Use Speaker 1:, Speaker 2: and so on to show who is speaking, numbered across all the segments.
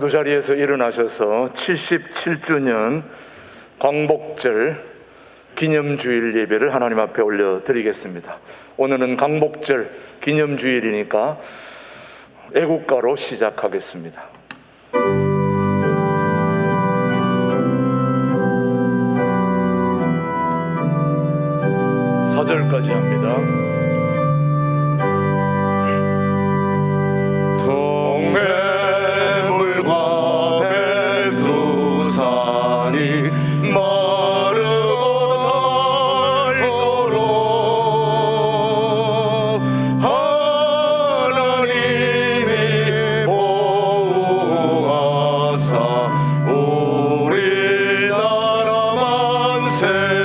Speaker 1: 모두 자리에서 일어나셔서 77주년 광복절 기념주일 예배를 하나님 앞에 올려드리겠습니다. 오늘은 광복절 기념주일이니까 애국가로 시작하겠습니다. 4절까지 합니다.
Speaker 2: 동해물과 백두산이 마르고 닳도록 하나님이 보호하사 우리나라 만세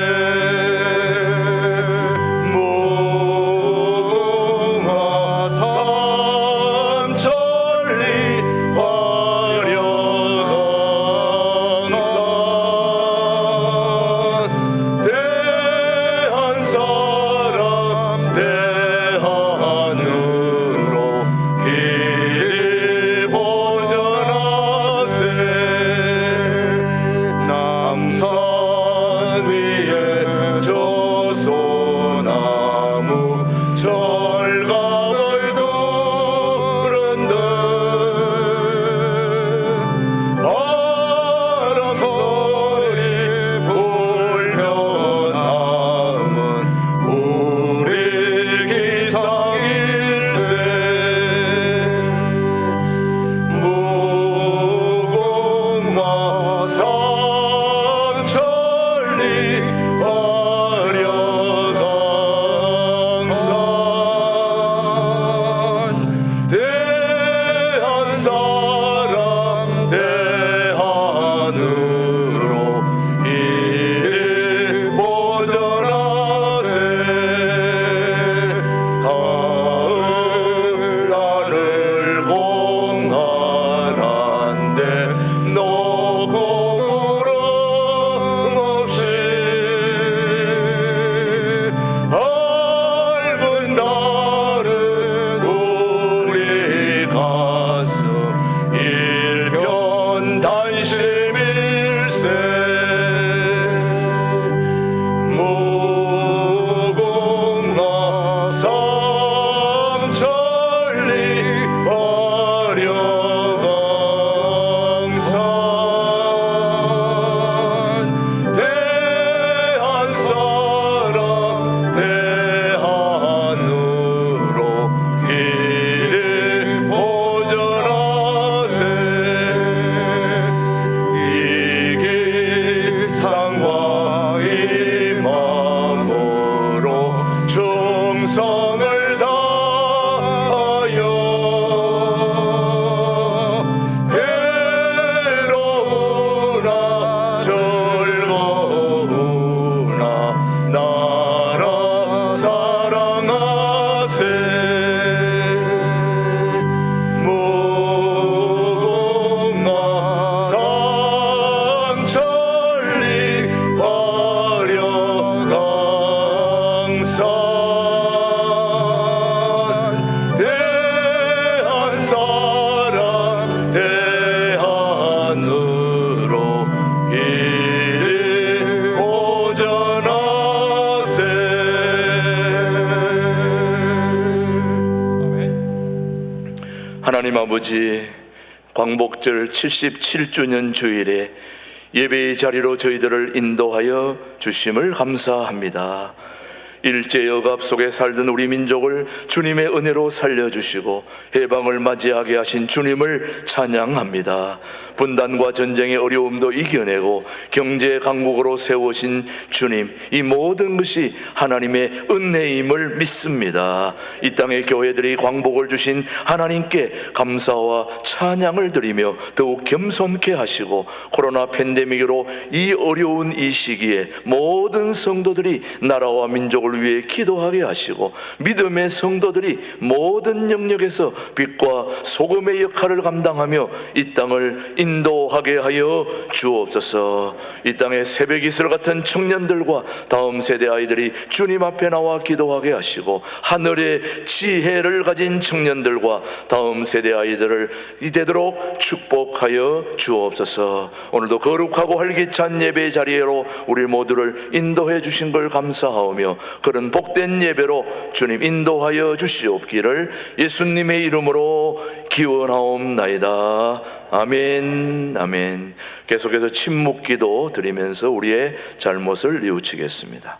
Speaker 1: 하나님 아버지, 광복절 77주년 주일에 예배의 자리로 저희들을 인도하여 주심을 감사합니다. 일제여갑 속에 살던 우리 민족을 주님의 은혜로 살려주시고 해방을 맞이하게 하신 주님을 찬양합니다. 분단과 전쟁의 어려움도 이겨내고 경제 강국으로 세우신 주님, 이 모든 것이 하나님의 은혜임을 믿습니다. 이 땅의 교회들이 광복을 주신 하나님께 감사와 찬양을 드리며 더욱 겸손케 하시고 코로나 팬데믹으로 이 어려운 이 시기에 모든 성도들이 나라와 민족을 복을 위해 기도하게 하시고 믿음의 성도들이 모든 영역에서 빛과 소금의 역할을 감당하며 이 땅을 인도하게 하여 주옵소서. 이 땅에 새벽 이슬 같은 청년들과 다음 세대 아이들이 주님 앞에 나와 기도하게 하시고 하늘의 지혜를 가진 청년들과 다음 세대 아이들을 이대도록 축복하여 주옵소서. 오늘도 거룩하고 활기찬 예배의 자리로 우리 모두를 인도해 주신 걸 감사하오며 그런 복된 예배로 주님 인도하여 주시옵기를 예수님의 이름으로 기원하옵나이다. 아멘. 아멘. 계속해서 침묵기도 드리면서 우리의 잘못을 뉘우치겠습니다.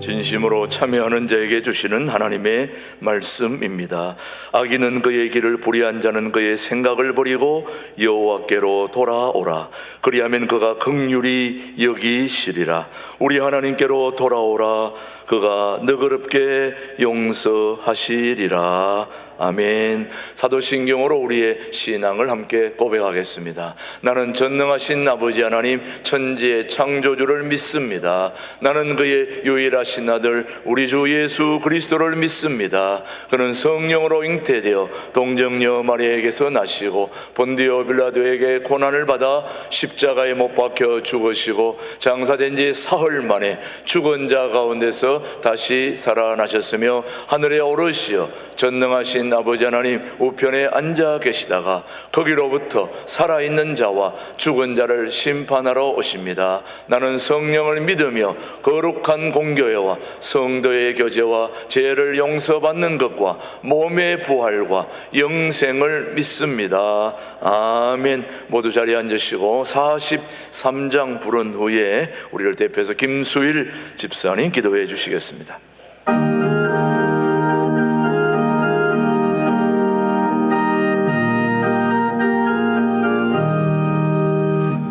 Speaker 1: 진심으로 참여하는 자에게 주시는 하나님의 말씀입니다. 악인은 그의 길을 불의한 자는 그의 생각을 버리고 여호와께로 돌아오라. 그리하면 그가 긍휼히 여기시리라. 우리 하나님께로 돌아오라. 그가 너그럽게 용서하시리라. 아멘. 사도신경으로 우리의 신앙을 함께 고백하겠습니다. 나는 전능하신 아버지 하나님 천지의 창조주를 믿습니다. 나는 그의 유일하신 아들 우리 주 예수 그리스도를 믿습니다. 그는 성령으로 잉태되어 동정녀 마리아에게서 나시고 본디오 빌라도에게 고난을 받아 십자가에 못 박혀 죽으시고 장사된 지 사흘 만에 죽은 자 가운데서 다시 살아나셨으며 하늘에 오르시어 전능하신 아버지 하나님 우편에 앉아 계시다가 거기로부터 살아있는 자와 죽은 자를 심판하러 오십니다. 나는 성령을 믿으며 거룩한 공교회와 성도의 교제와 죄를 용서받는 것과 몸의 부활과 영생을 믿습니다. 아멘. 모두 자리에 앉으시고 43장 부른 후에 우리를 대표해서 김수일 집사님 기도해 주시겠습니다.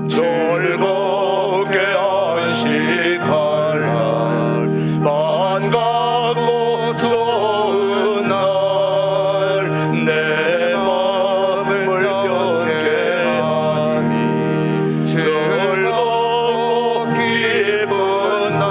Speaker 2: 즐겁게 안식할 날 반갑고 좋은 날 내 마음을 변케 하니 즐겁고 기쁜 날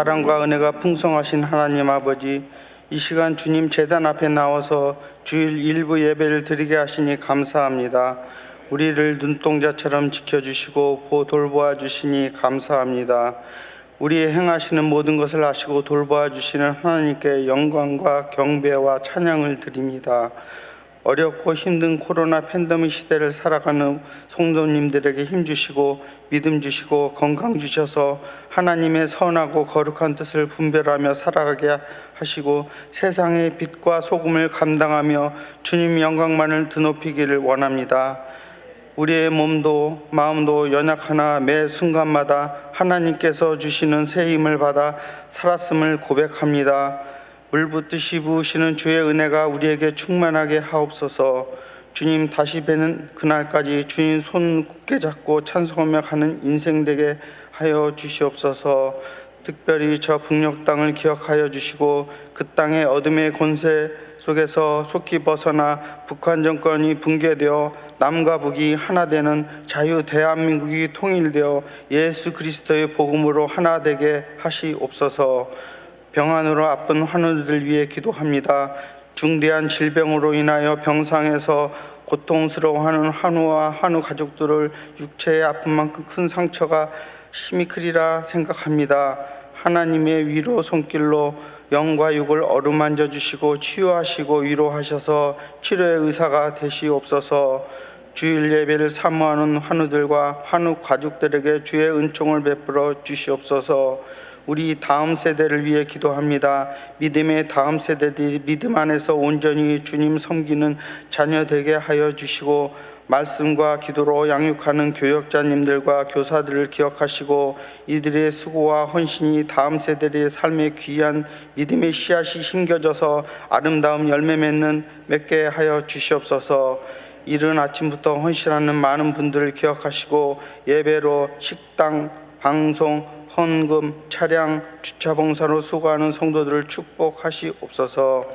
Speaker 3: 사랑과 은혜가 풍성하신 하나님 아버지, 이 시간 주님 제단 앞에 나와서 주일 일부 예배를 드리게 하시니 감사합니다. 우리를 눈동자처럼 지켜주시고 돌보아 주시니 감사합니다. 우리의 행하시는 모든 것을 아시고 돌보아 주시는 하나님께 영광과 경배와 찬양을 드립니다. 어렵고 힘든 코로나 팬데믹 시대를 살아가는 성도님들에게 힘 주시고 믿음 주시고 건강 주셔서 하나님의 선하고 거룩한 뜻을 분별하며 살아가게 하시고 세상의 빛과 소금을 감당하며 주님 영광만을 드높이기를 원합니다. 우리의 몸도 마음도 연약하나 매 순간마다 하나님께서 주시는 새 힘을 받아 살았음을 고백합니다. 물 붓듯이 부으시는 주의 은혜가 우리에게 충만하게 하옵소서. 주님 다시 뵈는 그날까지 주님 손 굳게 잡고 찬송하며 가는 인생 되게 하여 주시옵소서. 특별히 저 북녘 땅을 기억하여 주시고 그 땅의 어둠의 권세 속에서 속히 벗어나 북한 정권이 붕괴되어 남과 북이 하나 되는 자유 대한민국이 통일되어 예수 그리스도의 복음으로 하나 되게 하시옵소서. 병환으로 아픈 환우들 위해 기도합니다. 중대한 질병으로 인하여 병상에서 고통스러워하는 환우와 환우 가족들을 육체의 아픔만큼 큰 상처가 심히 크리라 생각합니다. 하나님의 위로 손길로 영과 육을 어루만져 주시고 치유하시고 위로하셔서 치료의 의사가 되시옵소서. 주일 예배를 사모하는 환우들과 환우 가족들에게 주의 은총을 베풀어 주시옵소서. 우리 다음 세대를 위해 기도합니다. 믿음의 다음 세대들이 믿음 안에서 온전히 주님 섬기는 자녀 되게 하여 주시고 말씀과 기도로 양육하는 교역자님들과 교사들을 기억하시고 이들의 수고와 헌신이 다음 세대의 삶에 귀한 믿음의 씨앗이 심겨져서 아름다운 열매 맺게 하여 주시옵소서. 이른 아침부터 헌신하는 많은 분들을 기억하시고 예배로 식당, 방송, 헌금, 차량, 주차 봉사로 수고하는 성도들을 축복하시옵소서.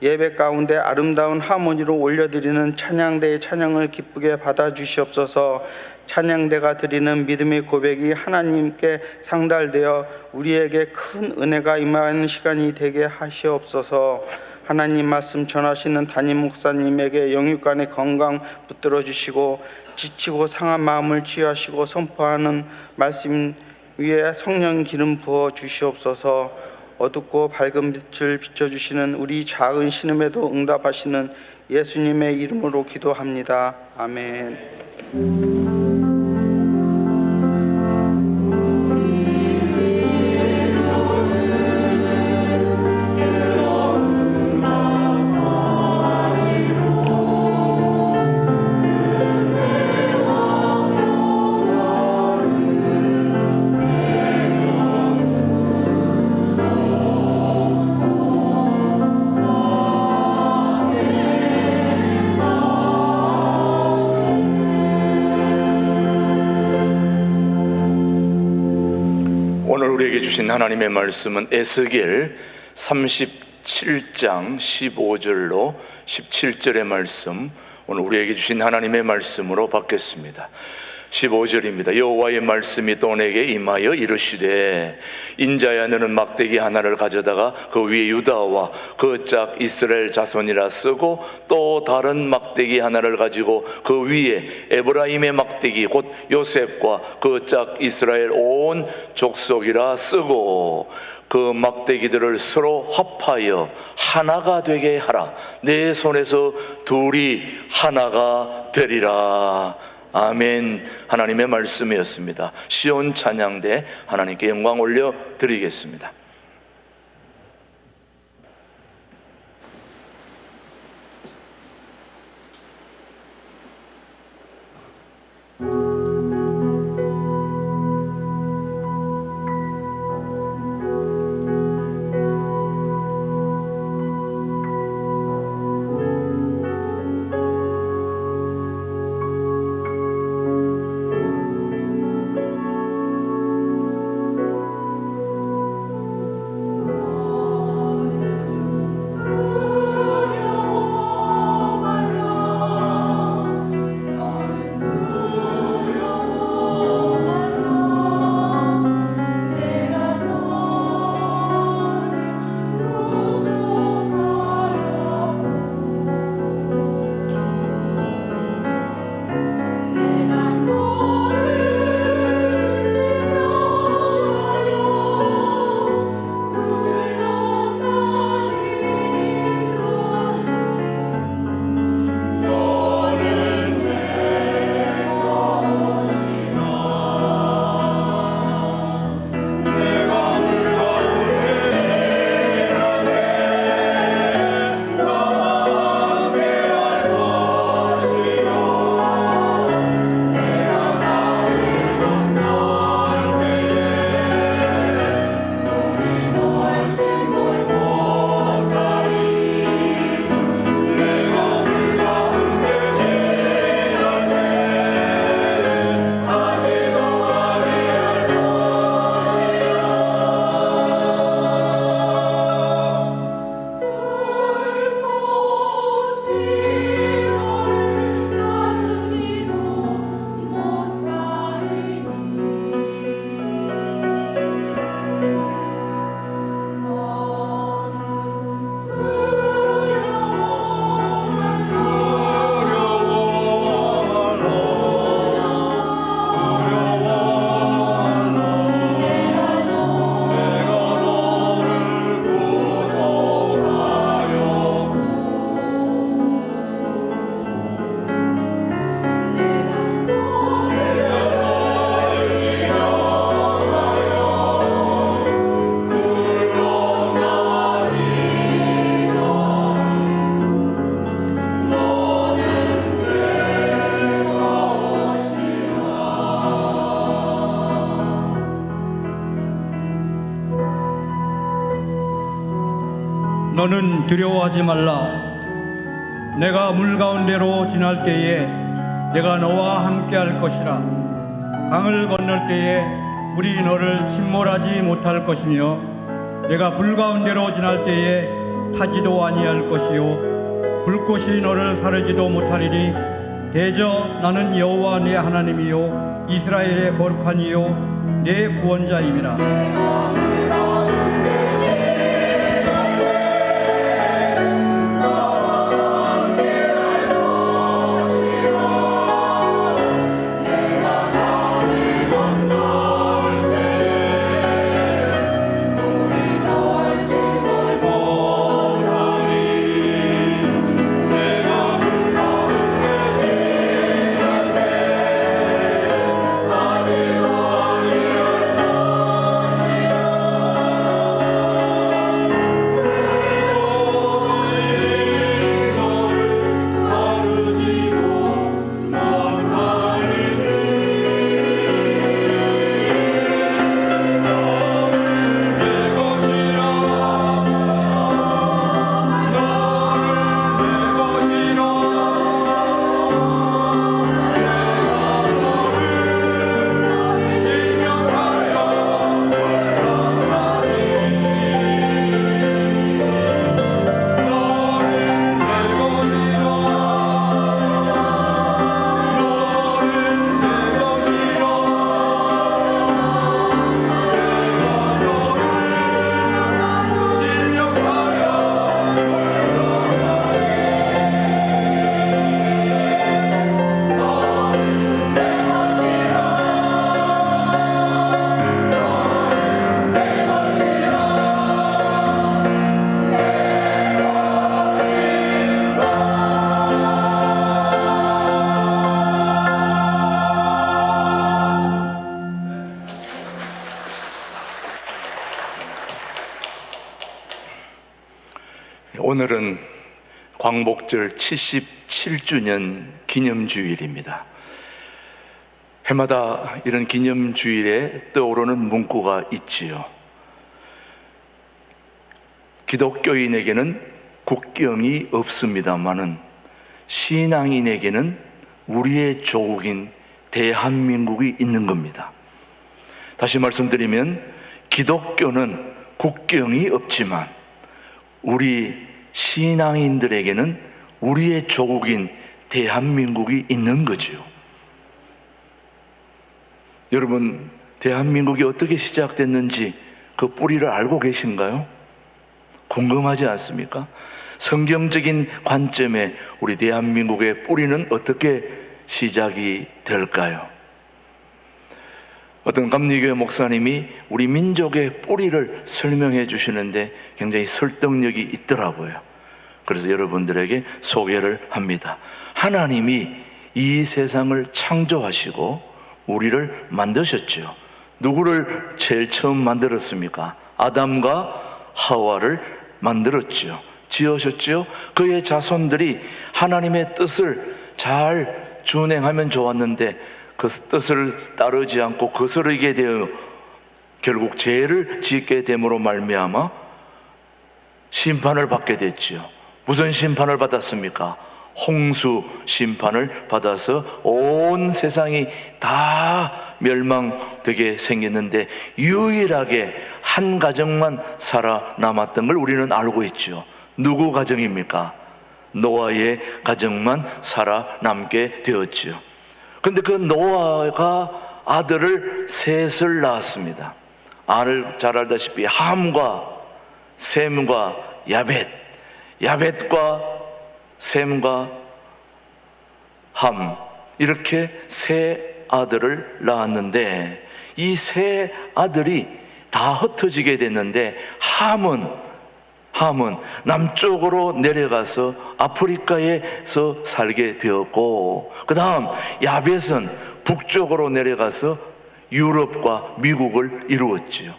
Speaker 3: 예배 가운데 아름다운 하모니로 올려드리는 찬양대의 찬양을 기쁘게 받아주시옵소서. 찬양대가 드리는 믿음의 고백이 하나님께 상달되어 우리에게 큰 은혜가 임하는 시간이 되게 하시옵소서. 하나님 말씀 전하시는 담임 목사님에게 영육간의 건강 붙들어 주시고 지치고 상한 마음을 치유하시고 선포하는 말씀 위에 성령 기름 부어 주시옵소서. 어둡고 밝은 빛을 비춰주시는 우리 작은 신음에도 응답하시는 예수님의 이름으로 기도합니다. 아멘.
Speaker 1: 오늘 우리에게 주신 하나님의 말씀은 에스겔 37장 15절로 17절의 말씀, 오늘 우리에게 주신 하나님의 말씀으로 받겠습니다. 15절입니다. 여호와의 말씀이 또 내게 임하여 이르시되 인자야 너는 막대기 하나를 가져다가 그 위에 유다와 그 짝 이스라엘 자손이라 쓰고 또 다른 막대기 하나를 가지고 그 위에 에브라임의 막대기 곧 요셉과 그 짝 이스라엘 온 족속이라 쓰고 그 막대기들을 서로 합하여 하나가 되게 하라. 내 손에서 둘이 하나가 되리라. 아멘. 하나님의 말씀이었습니다. 시온 찬양대 하나님께 영광 올려 드리겠습니다.
Speaker 4: 너는 두려워하지 말라. 내가 물 가운데로 지날 때에 내가 너와 함께할 것이라. 강을 건널 때에 물이 너를 침몰하지 못할 것이며 내가 불 가운데로 지날 때에 타지도 아니할 것이요 불꽃이 너를 사르지도 못하리니 대저 나는 여호와 내 하나님이요 이스라엘의 거룩한 이요 내 구원자임이라.
Speaker 1: 오늘은 광복절 77주년 기념주일입니다. 해마다 이런 기념주일에 떠오르는 문구가 있지요. 기독교인에게는 국경이 없습니다마는 신앙인에게는 우리의 조국인 대한민국이 있는 겁니다. 다시 말씀드리면 기독교는 국경이 없지만 우리 신앙인들에게는 우리의 조국인 대한민국이 있는 거지요. 여러분, 대한민국이 어떻게 시작됐는지 그 뿌리를 알고 계신가요? 궁금하지 않습니까? 성경적인 관점에 우리 대한민국의 뿌리는 어떻게 시작이 될까요? 어떤 감리교회 목사님이 우리 민족의 뿌리를 설명해 주시는데 굉장히 설득력이 있더라고요. 그래서 여러분들에게 소개를 합니다. 하나님이 이 세상을 창조하시고 우리를 만드셨죠. 누구를 제일 처음 만들었습니까? 아담과 하와를 만들었죠. 지으셨죠. 그의 자손들이 하나님의 뜻을 잘 준행하면 좋았는데 그 뜻을 따르지 않고 거스르게 되어 결국 죄를 짓게 됨으로 말미암아 심판을 받게 됐지요. 무슨 심판을 받았습니까? 홍수 심판을 받아서 온 세상이 다 멸망되게 생겼는데 유일하게 한 가정만 살아남았던 걸 우리는 알고 있죠. 누구 가정입니까? 노아의 가정만 살아남게 되었죠. 그런데 그 노아가 아들을 셋을 낳았습니다. 잘 알다시피 함과 셈과 야벳, 야벳과 셈과 함, 이렇게 세 아들을 낳았는데 이 세 아들이 다 흩어지게 됐는데 함은 남쪽으로 내려가서 아프리카에서 살게 되었고, 그 다음 야벳은 북쪽으로 내려가서 유럽과 미국을 이루었지요.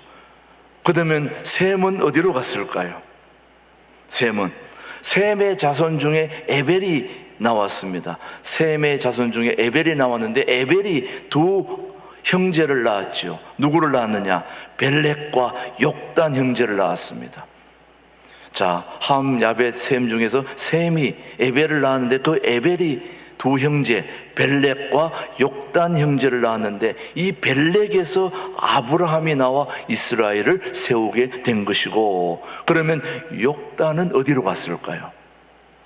Speaker 1: 그러면 셈은 어디로 갔을까요? 셈의 자손 중에 에벨이 나왔습니다. 셈의 자손 중에 에벨이 나왔는데 에벨이 두 형제를 낳았죠. 누구를 낳았느냐? 벨렉과 욕단 형제를 낳았습니다. 자, 함, 야벳, 셈 중에서 셈이 에벨을 낳았는데 그 에벨이 두 형제 벨렉과 욕단 형제를 낳았는데 이 벨렉에서 아브라함이 나와 이스라엘을 세우게 된 것이고, 그러면 욕단은 어디로 갔을까요?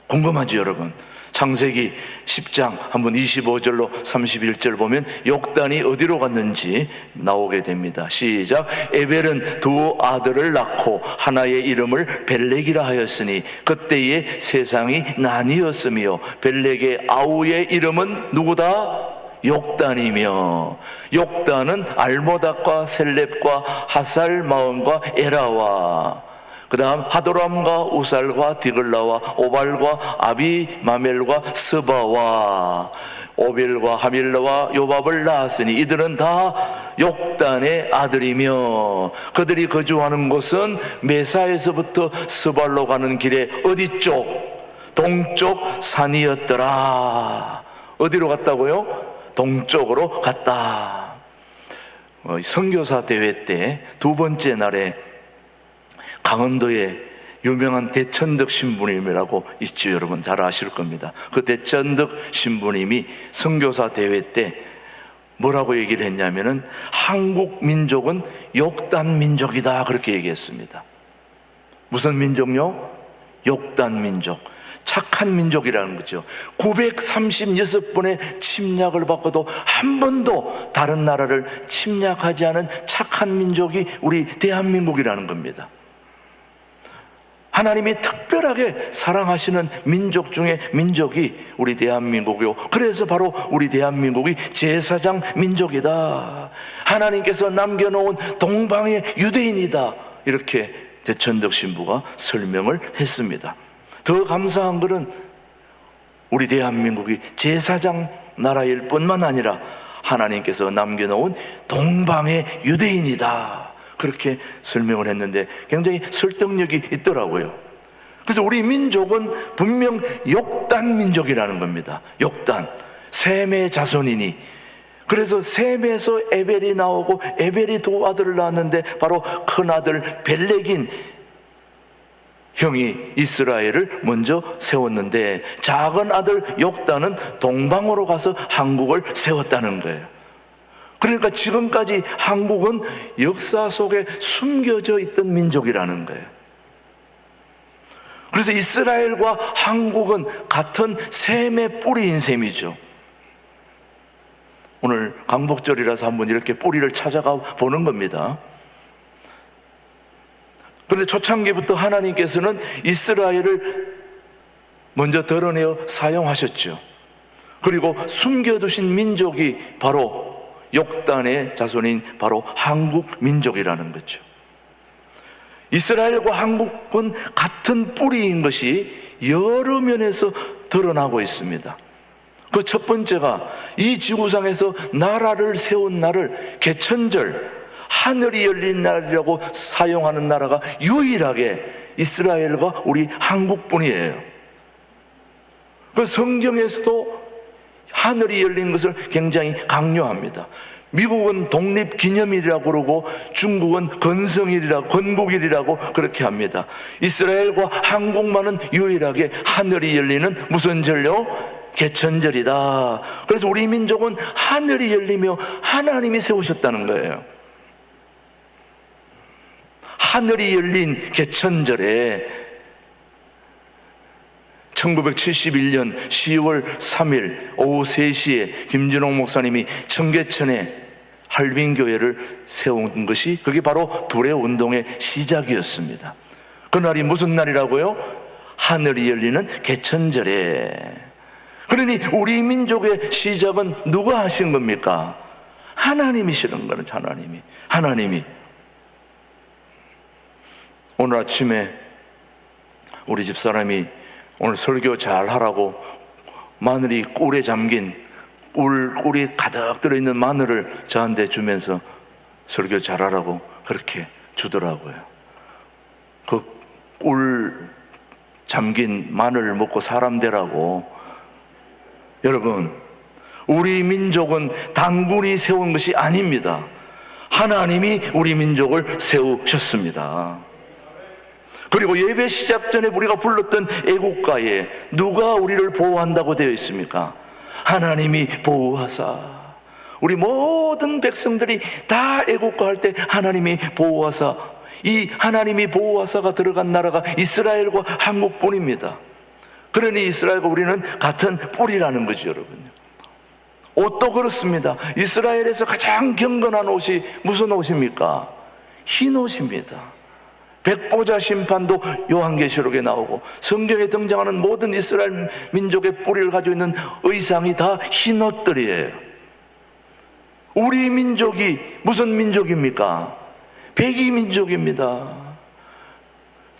Speaker 1: 궁금하죠, 여러분? 창세기 10장 한번 25절로 31절 보면 욕단이 어디로 갔는지 나오게 됩니다. 시작. 에벨은 두 아들을 낳고 하나의 이름을 벨렉이라 하였으니 그때에 세상이 나뉘었으며 벨렉의 아우의 이름은 누구다? 욕단이며, 욕단은 알모닥과 셀렙과 하살마온과 에라와 그 다음 하도람과 우살과 디글라와 오발과 아비마멜과 스바와 오벨과 하밀라와 요밥을 낳았으니 이들은 다 욕단의 아들이며 그들이 거주하는 곳은 메사에서부터 스발로 가는 길에 어디 쪽? 동쪽 산이었더라. 어디로 갔다고요? 동쪽으로 갔다. 선교사 대회 때 두 번째 날에 강원도에 유명한 대천덕 신부님이라고 있죠. 여러분 잘 아실 겁니다. 그 대천덕 신부님이 선교사 대회 때 뭐라고 얘기를 했냐면은 한국 민족은 욕단 민족이다 그렇게 얘기했습니다. 무슨 민족요? 욕단 민족. 착한 민족이라는 거죠. 936번의 침략을 받고도 한 번도 다른 나라를 침략하지 않은 착한 민족이 우리 대한민국이라는 겁니다. 하나님이 특별하게 사랑하시는 민족 중에 민족이 우리 대한민국이요. 그래서 바로 우리 대한민국이 제사장 민족이다. 하나님께서 남겨놓은 동방의 유대인이다. 이렇게 대천덕 신부가 설명을 했습니다. 더 감사한 것은 우리 대한민국이 제사장 나라일 뿐만 아니라 하나님께서 남겨놓은 동방의 유대인이다. 그렇게 설명을 했는데 굉장히 설득력이 있더라고요. 그래서 우리 민족은 분명 욕단 민족이라는 겁니다. 욕단, 셈의 자손이니. 그래서 셈에서 에벨이 나오고 에벨이 두 아들을 낳았는데 바로 큰아들 벨렉인 형이 이스라엘을 먼저 세웠는데 작은 아들 욕단은 동방으로 가서 한국을 세웠다는 거예요. 그러니까 지금까지 한국은 역사 속에 숨겨져 있던 민족이라는 거예요. 그래서 이스라엘과 한국은 같은 셈의 뿌리인 셈이죠. 오늘 강복절이라서 한번 이렇게 뿌리를 찾아가 보는 겁니다. 그런데 초창기부터 하나님께서는 이스라엘을 먼저 드러내어 사용하셨죠. 그리고 숨겨두신 민족이 바로 욕단의 자손인 바로 한국 민족이라는 거죠. 이스라엘과 한국은 같은 뿌리인 것이 여러 면에서 드러나고 있습니다. 그 첫 번째가 이 지구상에서 나라를 세운 날을 개천절, 하늘이 열린 날이라고 사용하는 나라가 유일하게 이스라엘과 우리 한국뿐이에요. 그 성경에서도 하늘이 열린 것을 굉장히 강조합니다. 미국은 독립기념일이라고 그러고 중국은 건국일이라고 그렇게 합니다. 이스라엘과 한국만은 유일하게 하늘이 열리는 무슨 절요? 개천절이다. 그래서 우리 민족은 하늘이 열리며 하나님이 세우셨다는 거예요. 하늘이 열린 개천절에 1971년 10월 3일 오후 3시에 김준홍 목사님이 청계천에 할빈교회를 세운 것이 그게 바로 두레운동의 시작이었습니다. 그날이 무슨 날이라고요? 하늘이 열리는 개천절에. 그러니 우리 민족의 시작은 누가 하신 겁니까? 하나님이시는 거는 하나님이. 오늘 아침에 우리 집사람이 오늘 설교 잘 하라고 마늘이 꿀에 잠긴 꿀이 가득 들어있는 마늘을 저한테 주면서 설교 잘 하라고 그렇게 주더라고요. 그 꿀 잠긴 마늘을 먹고 사람 되라고. 여러분, 우리 민족은 단군이 세운 것이 아닙니다. 하나님이 우리 민족을 세우셨습니다. 그리고 예배 시작 전에 우리가 불렀던 애국가에 누가 우리를 보호한다고 되어 있습니까? 하나님이 보호하사. 우리 모든 백성들이 다 애국가 할 때 하나님이 보호하사, 이 하나님이 보호하사가 들어간 나라가 이스라엘과 한국뿐입니다. 그러니 이스라엘과 우리는 같은 뿌리라는 거죠, 여러분. 옷도 그렇습니다. 이스라엘에서 가장 경건한 옷이 무슨 옷입니까? 흰 옷입니다. 백보자 심판도 요한계시록에 나오고 성경에 등장하는 모든 이스라엘 민족의 뿌리를 가지고 있는 의상이 다 흰 옷들이에요. 우리 민족이 무슨 민족입니까? 백이 민족입니다.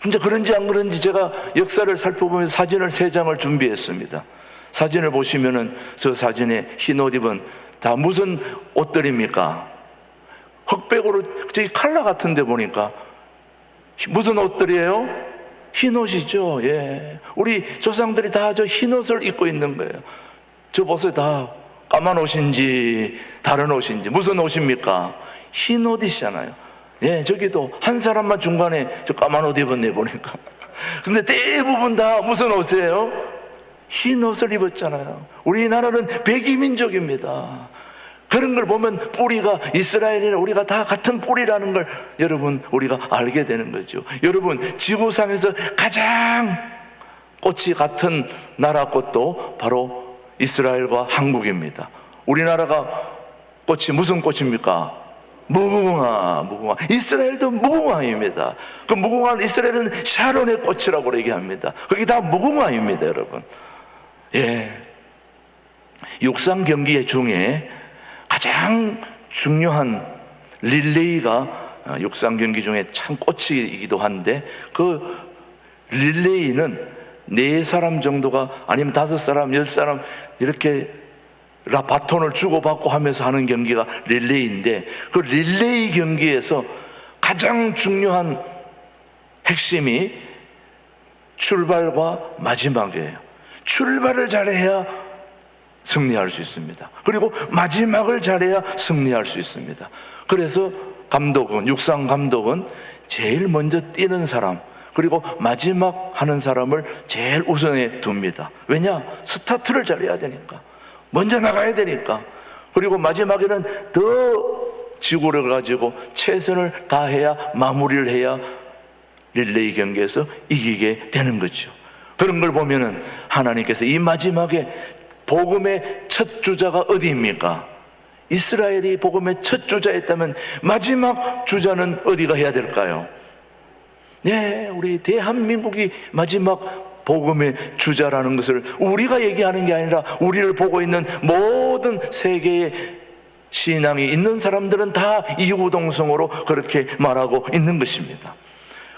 Speaker 1: 진짜 그런지 안 그런지 제가 역사를 살펴보면서 사진을 3장을 준비했습니다. 사진을 보시면은 저 사진에 흰 옷 입은 다 무슨 옷들입니까? 흑백으로 저기 칼라 같은 데 보니까 무슨 옷들이에요? 흰 옷이죠. 예. 우리 조상들이 다 저 흰 옷을 입고 있는 거예요. 저 보세요. 다 까만 옷인지 다른 옷인지 무슨 옷입니까? 흰 옷이잖아요. 예, 저기도 한 사람만 중간에 저 까만 옷 입었네 보니까. 근데 대부분 다 무슨 옷이에요? 흰 옷을 입었잖아요. 우리나라는 백이민족입니다. 그런 걸 보면 뿌리가 이스라엘이나 우리가 다 같은 뿌리라는 걸 여러분 우리가 알게 되는 거죠. 여러분 지구상에서 가장 꽃이 같은 나라 꽃도 바로 이스라엘과 한국입니다. 우리나라가 꽃이 무슨 꽃입니까? 무궁화. 이스라엘도 무궁화입니다. 그 무궁화, 이스라엘은 샤론의 꽃이라고 얘기합니다. 그게 다 무궁화입니다, 여러분. 예. 육상 경기 중에 가장 중요한 릴레이가 육상 경기 중에 참 꽃이기도 한데, 그 릴레이는 4사람 정도가 아니면 5사람, 10사람 이렇게 바톤을 주고받고 하면서 하는 경기가 릴레이인데, 그 릴레이 경기에서 가장 중요한 핵심이 출발과 마지막이에요. 출발을 잘해야 승리할 수 있습니다. 그리고 마지막을 잘해야 승리할 수 있습니다. 그래서 감독은, 육상 감독은 제일 먼저 뛰는 사람, 그리고 마지막 하는 사람을 제일 우선에 둡니다. 왜냐? 스타트를 잘해야 되니까. 먼저 나가야 되니까. 그리고 마지막에는 더 지구를 가지고 최선을 다해야, 마무리를 해야 릴레이 경기에서 이기게 되는 거죠. 그런 걸 보면은 하나님께서 이 마지막에 복음의 첫 주자가 어디입니까? 이스라엘이 복음의 첫 주자였다면 마지막 주자는 어디가 해야 될까요? 네, 우리 대한민국이 마지막 복음의 주자라는 것을 우리가 얘기하는 게 아니라 우리를 보고 있는 모든 세계의 신앙이 있는 사람들은 다 이구동성으로 그렇게 말하고 있는 것입니다.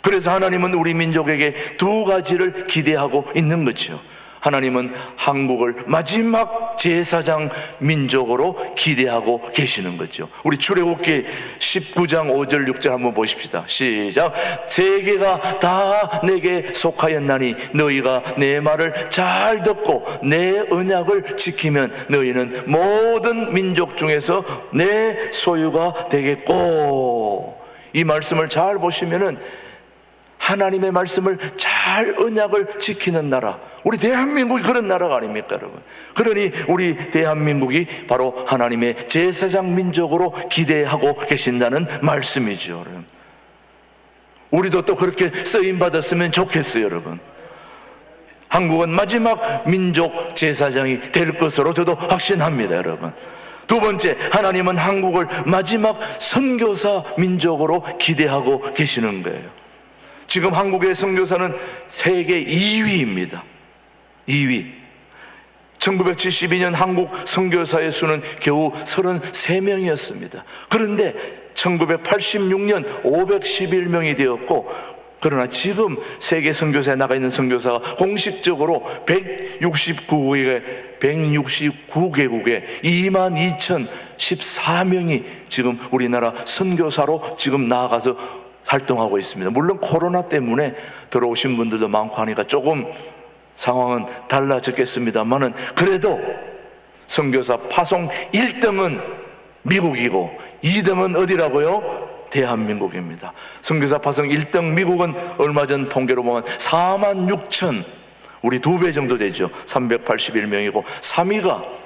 Speaker 1: 그래서 하나님은 우리 민족에게 2가지를 기대하고 있는 거죠. 하나님은 한국을 마지막 제사장 민족으로 기대하고 계시는 거죠. 우리 출애굽기 19장 5절 6절 한번 보십시다. 시작. 세계가 다 내게 속하였나니 너희가 내 말을 잘 듣고 내 언약을 지키면 너희는 모든 민족 중에서 내 소유가 되겠고. 이 말씀을 잘 보시면은 하나님의 말씀을 잘 언약을 지키는 나라, 우리 대한민국이 그런 나라가 아닙니까, 여러분? 그러니 우리 대한민국이 바로 하나님의 제사장 민족으로 기대하고 계신다는 말씀이죠, 여러분. 우리도 또 그렇게 쓰임 받았으면 좋겠어요, 여러분. 한국은 마지막 민족 제사장이 될 것으로 저도 확신합니다, 여러분. 2번째, 하나님은 한국을 마지막 선교사 민족으로 기대하고 계시는 거예요. 지금 한국의 선교사는 세계 2위입니다. 2위. 1972년 한국 선교사의 수는 겨우 33명이었습니다. 그런데 1986년 511명이 되었고, 그러나 지금 세계 선교사에 나가 있는 선교사가 공식적으로 169개국에 22,014명이 지금 우리나라 선교사로 지금 나아가서 활동하고 있습니다. 물론 코로나 때문에 들어오신 분들도 많고 하니까 조금 상황은 달라졌겠습니다만은, 그래도 선교사 파송 1등은 미국이고 2등은 어디라고요? 대한민국입니다. 선교사 파송 1등 미국은 얼마 전 통계로 보면 4만 6천, 우리 2배 정도 되죠. 381명이고 3위가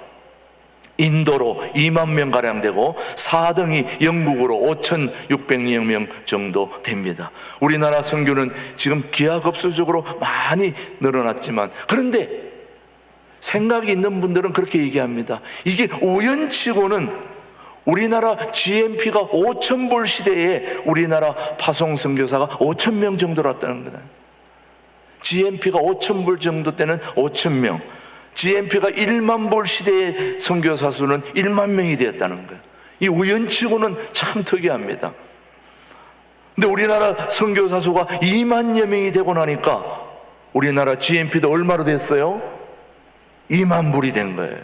Speaker 1: 인도로 2만 명가량 되고 4등이 영국으로 5,600명 정도 됩니다. 우리나라 선교는 지금 기하급수적으로 많이 늘어났지만, 그런데 생각이 있는 분들은 그렇게 얘기합니다. 이게 우연치고는 우리나라 GNP가 5,000불 시대에 우리나라 파송 선교사가 5,000명 정도였다는 거다. GNP가 5,000불 정도 때는 5,000명, GNP가 1만 불 시대의 선교사 수는 1만 명이 되었다는 거예요. 이 우연치고는 참 특이합니다. 근데 우리나라 선교사 수가 2만여 명이 되고 나니까 우리나라 GNP도 얼마로 됐어요? 2만 불이 된 거예요.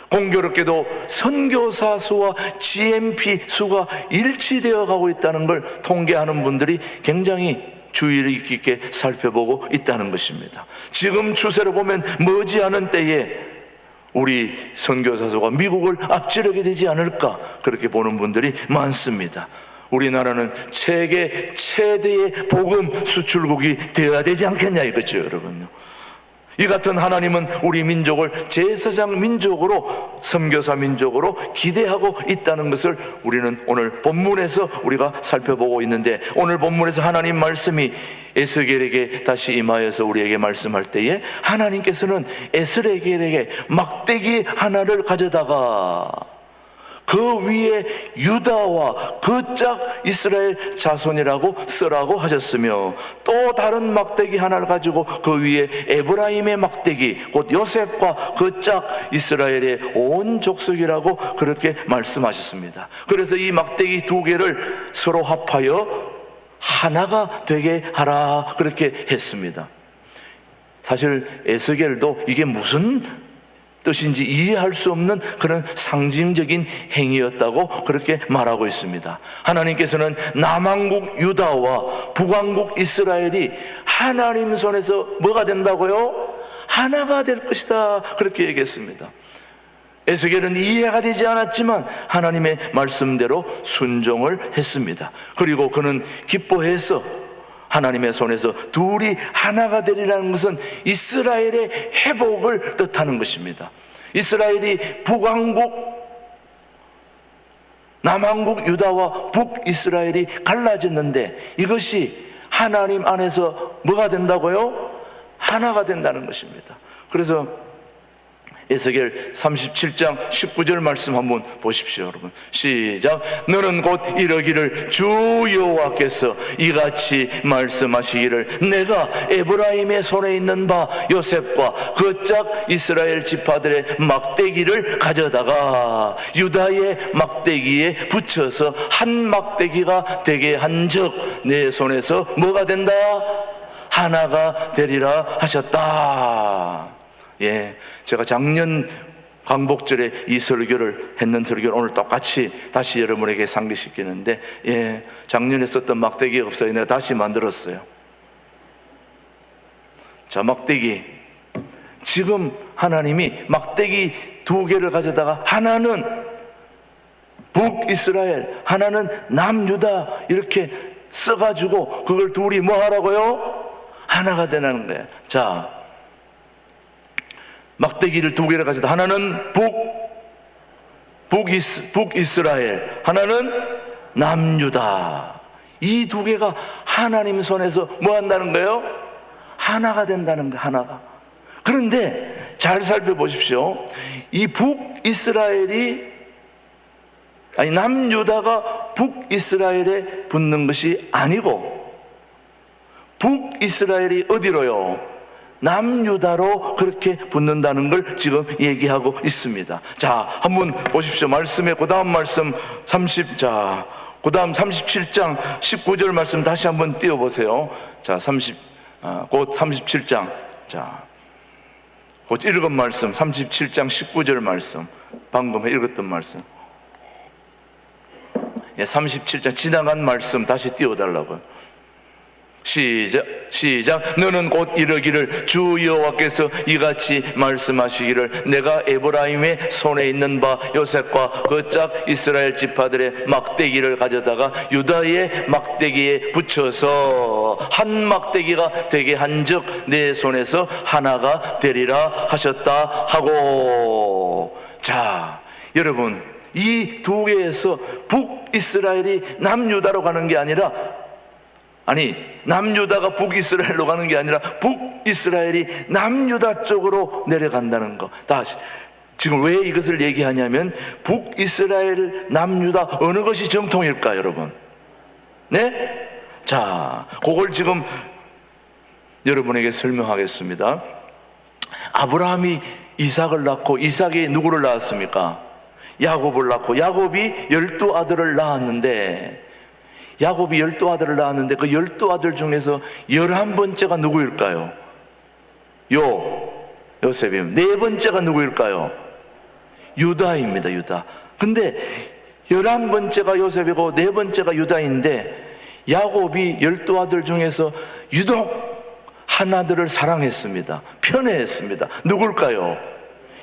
Speaker 1: 공교롭게도 선교사 수와 GNP 수가 일치되어 가고 있다는 걸 통계하는 분들이 굉장히 주의 깊게 살펴보고 있다는 것입니다. 지금 추세로 보면 머지않은 때에 우리 선교사 수가 미국을 앞지르게 되지 않을까, 그렇게 보는 분들이 많습니다. 우리나라는 세계 최대의 복음 수출국이 되어야 되지 않겠냐 이거죠, 여러분요. 이 같은 하나님은 우리 민족을 제사장 민족으로, 선교사 민족으로 기대하고 있다는 것을 우리는 오늘 본문에서 우리가 살펴보고 있는데, 오늘 본문에서 하나님 말씀이 에스겔에게 다시 임하여서 우리에게 말씀할 때에 하나님께서는 에스겔에게 막대기 하나를 가져다가 그 위에 유다와 그 짝 이스라엘 자손이라고 쓰라고 하셨으며, 또 다른 막대기 하나를 가지고 그 위에 에브라임의 막대기, 곧 요셉과 그 짝 이스라엘의 온 족속이라고 그렇게 말씀하셨습니다. 그래서 이 막대기 2개를 서로 합하여 하나가 되게 하라 그렇게 했습니다. 사실 에스겔도 이게 무슨 뜻인지 이해할 수 없는 그런 상징적인 행위였다고 그렇게 말하고 있습니다. 하나님께서는 남왕국 유다와 북왕국 이스라엘이 하나님 손에서 뭐가 된다고요? 하나가 될 것이다 그렇게 얘기했습니다. 에스겔은 이해가 되지 않았지만 하나님의 말씀대로 순종을 했습니다. 그리고 그는 기뻐해서 하나님의 손에서 둘이 하나가 되리라는 것은 이스라엘의 회복을 뜻하는 것입니다. 이스라엘이 북왕국, 남왕국 유다와 북이스라엘이 갈라졌는데 이것이 하나님 안에서 뭐가 된다고요? 하나가 된다는 것입니다. 그래서 에스겔 37장 19절 말씀 한번 보십시오, 여러분. 시작. 너는 곧 이러기를 주 여호와께서 이같이 말씀하시기를 내가 에브라임의 손에 있는 바 요셉과 그 짝 이스라엘 지파들의 막대기를 가져다가 유다의 막대기에 붙여서 한 막대기가 되게 한즉 내 손에서 뭐가 된다? 하나가 되리라 하셨다. 예, 제가 작년 광복절에 이 설교를 했는 설교를 오늘 똑같이 다시 여러분에게 상기시키는데, 예, 작년에 썼던 막대기가 없어요. 내가 다시 만들었어요. 자, 막대기. 지금 하나님이 막대기 2개를 가져다가 하나는 북이스라엘, 하나는 남유다 이렇게 써가지고 그걸 둘이 뭐 하라고요? 하나가 되는 거예요. 자, 막대기를 2개를 가져다 하나는 북이스라엘, 하나는 남유다. 이 2개가 하나님 손에서 뭐 한다는 거예요? 하나가 된다는 거예요. 하나가. 그런데 잘 살펴보십시오. 이 북이스라엘이, 아니 남유다가 북이스라엘에 붙는 것이 아니고 북이스라엘이 어디로요? 남유다로 그렇게 붙는다는 걸 지금 얘기하고 있습니다. 자, 한번 보십시오. 말씀에 그 다음 말씀 그 다음 37장 19절 말씀 다시 한번 띄워보세요. 자, 곧 37장. 자, 곧 읽은 말씀 37장 19절 말씀, 방금 읽었던 말씀. 예, 37장 지나간 말씀 다시 띄워달라고요. 시작. 너는 곧 이르기를 주 여호와께서 이같이 말씀하시기를 내가 에브라임의 손에 있는 바 요셉과 그 짝 이스라엘 지파들의 막대기를 가져다가 유다의 막대기에 붙여서 한 막대기가 되게 한즉 내 손에서 하나가 되리라 하셨다 하고. 자, 여러분, 이 두 개에서 북이스라엘이 남유다로 가는 게 아니라, 남유다가 북이스라엘로 가는 게 아니라 북이스라엘이 남유다 쪽으로 내려간다는 거. 다시, 지금 왜 이것을 얘기하냐면 북이스라엘, 남유다 어느 것이 정통일까, 여러분? 네? 자, 그걸 지금 여러분에게 설명하겠습니다. 아브라함이 이삭을 낳고 이삭이 누구를 낳았습니까? 야곱을 낳고 야곱이 12아들을 낳았는데, 야곱이 12아들을 낳았는데 그 12아들 중에서 11번째가 누구일까요? 요셉입니다. 4번째가 누구일까요? 유다입니다. 유다. 근데 11번째가 요셉이고 4번째가 유다인데, 야곱이 12아들 중에서 유독 한 아들을 사랑했습니다. 편애했습니다. 누굴까요?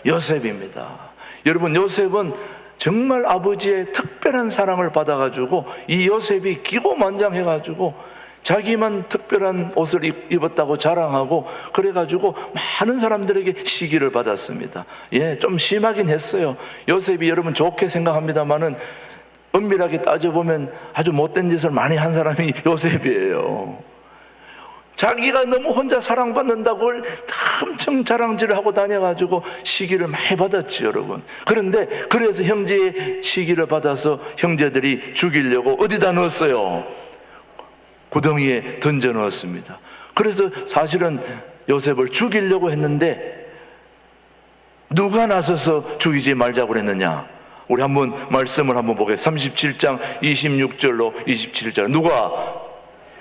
Speaker 1: 요셉입니다. 여러분, 요셉은 정말 아버지의 특별한 사랑을 받아가지고 이 요셉이 기고만장해가지고 자기만 특별한 옷을 입었다고 자랑하고 그래가지고 많은 사람들에게 시기를 받았습니다. 예, 좀 심하긴 했어요. 요셉이 여러분 좋게 생각합니다만은 엄밀하게 따져보면 아주 못된 짓을 많이 한 사람이 요셉이에요. 자기가 너무 혼자 사랑받는다고 엄청 자랑질을 하고 다녀가지고 시기를 많이 받았죠, 여러분. 그런데 그래서 형제의 시기를 받아서 형제들이 죽이려고 어디다 넣었어요? 구덩이에 던져 넣었습니다. 그래서 사실은 요셉을 죽이려고 했는데 누가 나서서 죽이지 말자고 그랬느냐? 우리 한번 말씀을 한번 보겠습니다. 37장 26절로 27절. 누가?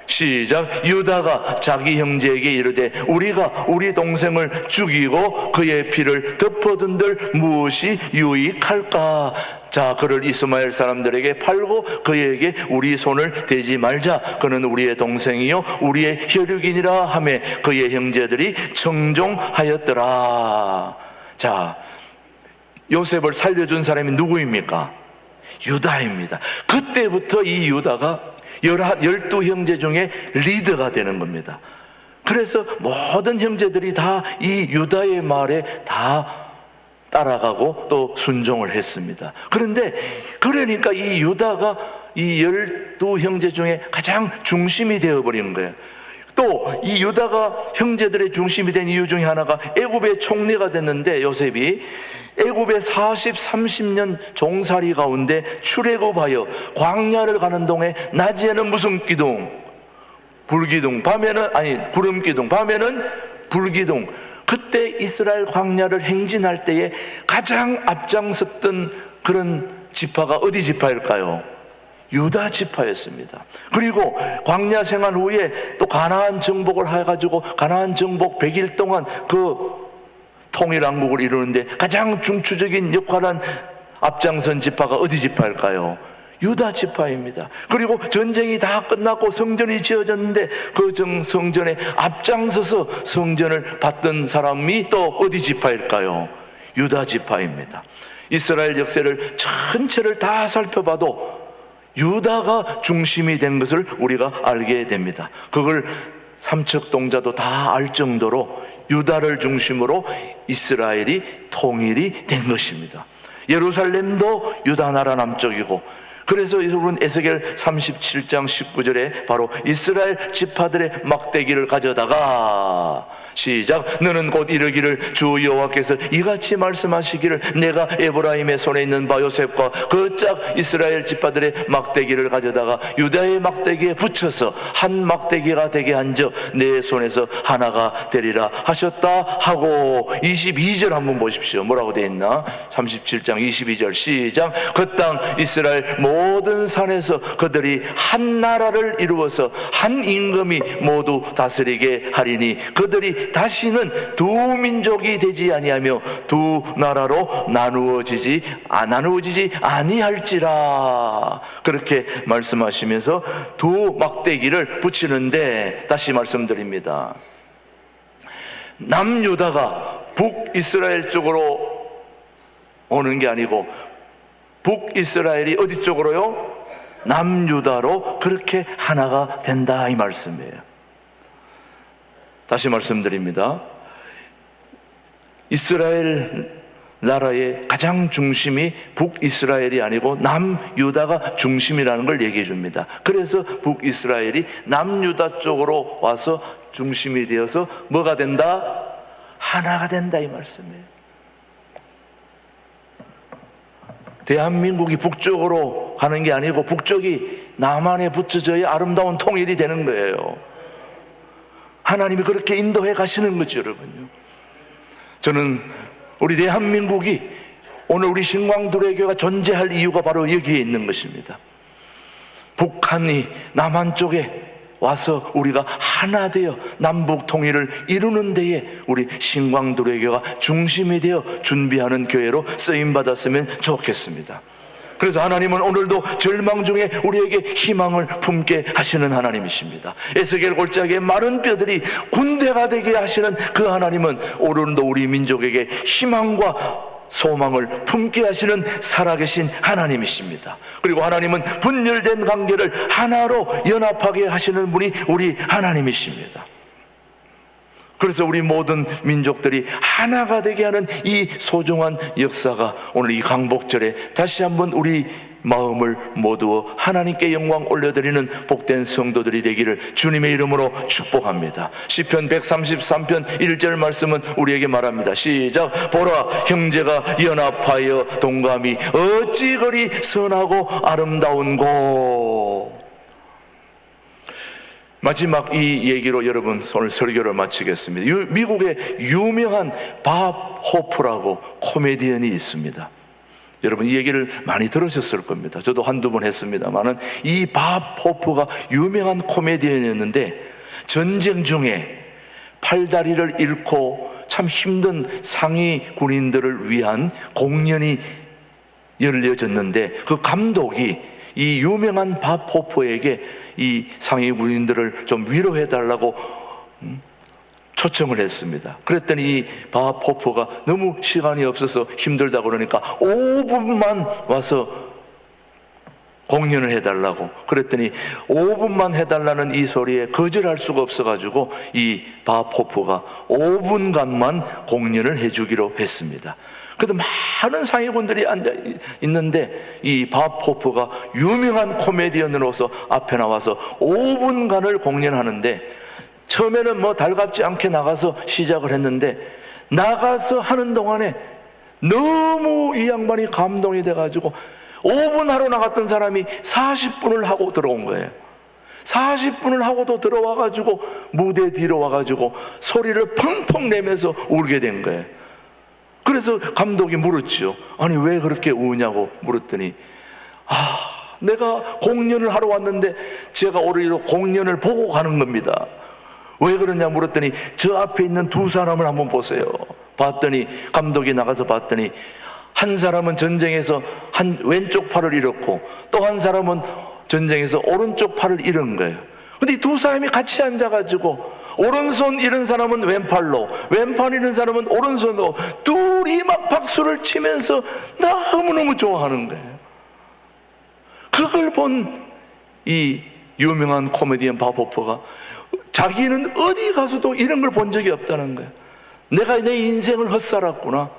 Speaker 1: 시작. 유다가 자기 형제에게 이르되 우리가 우리 동생을 죽이고 그의 피를 덮어둔들 무엇이 유익할까? 자, 그를 이스마엘 사람들에게 팔고 그에게 우리 손을 대지 말자. 그는 우리의 동생이요 우리의 혈육이니라 하매 그의 형제들이 청종하였더라. 자, 요셉을 살려준 사람이 누구입니까? 유다입니다. 그때부터 이 유다가 12형제 중에 리더가 되는 겁니다. 그래서 모든 형제들이 다 이 유다의 말에 다 따라가고 또 순종을 했습니다. 그런데 그러니까 이 유다가 이 12형제 중에 가장 중심이 되어버린 거예요. 또 이 유다가 형제들의 중심이 된 이유 중에 하나가 애굽의 총리가 됐는데, 요셉이 애굽의 30년 종살이 가운데 출애굽하여 광야를 가는 동에 낮에는 무슨 기둥? 불기둥. 밤에는 구름기둥. 밤에는 불기둥. 그때 이스라엘 광야를 행진할 때에 가장 앞장섰던 그런 지파가 어디 지파일까요? 유다 지파였습니다. 그리고 광야 생활 후에 또 가나안 정복을 해가지고 가나안 정복 100일 동안 그 통일왕국을 이루는데 가장 중추적인 역할한 앞장선 지파가 어디 지파일까요? 유다 지파입니다. 그리고 전쟁이 다 끝났고 성전이 지어졌는데 그 성전에 앞장서서 성전을 받던 사람이 또 어디 지파일까요? 유다 지파입니다. 이스라엘 역사를 전체를 다 살펴봐도 유다가 중심이 된 것을 우리가 알게 됩니다. 그걸 삼척동자도 다 알 정도로 유다를 중심으로 이스라엘이 통일이 된 것입니다. 예루살렘도 유다 나라 남쪽이고, 그래서 여러분 에스겔 37장 19절에 바로 이스라엘 지파들의 막대기를 가져다가 시작. 너는 곧 이르기를 주 여호와께서 이같이 말씀하시기를 내가 에브라임의 손에 있는 바 요셉과 그 짝 이스라엘 지파들의 막대기를 가져다가 유다의 막대기에 붙여서 한 막대기가 되게 한즉 내 손에서 하나가 되리라 하셨다 하고. 22절 한번 보십시오. 뭐라고 되어 있나? 37장 22절 시작. 그 땅 이스라엘 모든 산에서 그들이 한 나라를 이루어서 한 임금이 모두 다스리게 하리니 그들이 민족들이 다시는 두 민족이 되지 아니하며 두 나라로 나누어지지 아니할지라, 그렇게 말씀하시면서 두 막대기를 붙이는데, 다시 말씀드립니다. 남유다가 북이스라엘 쪽으로 오는 게 아니고 북이스라엘이 어디 쪽으로요? 남유다로 그렇게 하나가 된다, 이 말씀이에요. 다시 말씀드립니다. 이스라엘 나라의 가장 중심이 북이스라엘이 아니고 남유다가 중심이라는 걸 얘기해 줍니다. 그래서 북이스라엘이 남유다 쪽으로 와서 중심이 되어서 뭐가 된다? 하나가 된다, 이 말씀이에요. 대한민국이 북쪽으로 가는 게 아니고 북쪽이 남한에 붙여져야 아름다운 통일이 되는 거예요. 하나님이 그렇게 인도해 가시는 거죠, 여러분요. 저는 우리 대한민국이 오늘 우리 신광두레교가 존재할 이유가 바로 여기에 있는 것입니다. 북한이 남한 쪽에 와서 우리가 하나 되어 남북 통일을 이루는 데에 우리 신광두레교가 중심이 되어 준비하는 교회로 쓰임받았으면 좋겠습니다. 그래서 하나님은 오늘도 절망 중에 우리에게 희망을 품게 하시는 하나님이십니다. 에스겔 골짜기의 마른 뼈들이 군대가 되게 하시는 그 하나님은 오늘도 우리 민족에게 희망과 소망을 품게 하시는 살아계신 하나님이십니다. 그리고 하나님은 분열된 관계를 하나로 연합하게 하시는 분이 우리 하나님이십니다. 그래서 우리 모든 민족들이 하나가 되게 하는 이 소중한 역사가 오늘 이 강복절에 다시 한번 우리 마음을 모두어 하나님께 영광 올려드리는 복된 성도들이 되기를 주님의 이름으로 축복합니다. 시편 133편 1절 말씀은 우리에게 말합니다. 시작. 보라, 형제가 연합하여 동감이 어찌 그리 선하고 아름다운고. 마지막 이 얘기로 여러분 오늘 설교를 마치겠습니다. 미국의 유명한 밥 호프라고 코미디언이 있습니다. 여러분 이 얘기를 많이 들으셨을 겁니다. 저도 한두 번 했습니다만은 이 밥 호프가 유명한 코미디언이었는데 전쟁 중에 팔다리를 잃고 참 힘든 상위 군인들을 위한 공연이 열려졌는데 그 감독이 이 유명한 밥 호프에게 이 상위 군인들을 좀 위로해달라고 초청을 했습니다. 그랬더니 이 밥 호프가 너무 시간이 없어서 힘들다고 그러니까 5분만 와서 공연을 해달라고 그랬더니 5분만 해달라는 이 소리에 거절할 수가 없어가지고 이 밥 호프가 5분간만 공연을 해주기로 했습니다. 그래도 많은 상위군들이 앉아 있는데 이 밥 호프가 유명한 코미디언으로서 앞에 나와서 5분간을 공연하는데 처음에는 뭐 달갑지 않게 나가서 시작을 했는데 나가서 하는 동안에 너무 이 양반이 감동이 돼가지고 5분 하러 나갔던 사람이 40분을 하고 들어온 거예요. 40분을 하고도 들어와가지고 무대 뒤로 와가지고 소리를 펑펑 내면서 울게 된 거예요. 그래서 감독이 물었죠. 아니 왜 그렇게 우냐고 물었더니 내가 공연을 하러 왔는데 제가 오히려 공연을 보고 가는 겁니다. 왜 그러냐 물었더니 저 앞에 있는 두 사람을 한번 보세요. 봤더니 감독이 나가서 봤더니 한 사람은 전쟁에서 한 왼쪽 팔을 잃었고 또 한 사람은 전쟁에서 오른쪽 팔을 잃은 거예요. 근데 이 두 사람이 같이 앉아가지고 오른손 잃은 사람은 왼팔로, 왼팔 잃은 사람은 오른손으로 둘이 막 박수를 치면서 너무너무 좋아하는 거예요. 그걸 본 이 유명한 코미디언 밥 호프가 자기는 어디 가서도 이런 걸 본 적이 없다는 거예요. 내가 내 인생을 헛살았구나.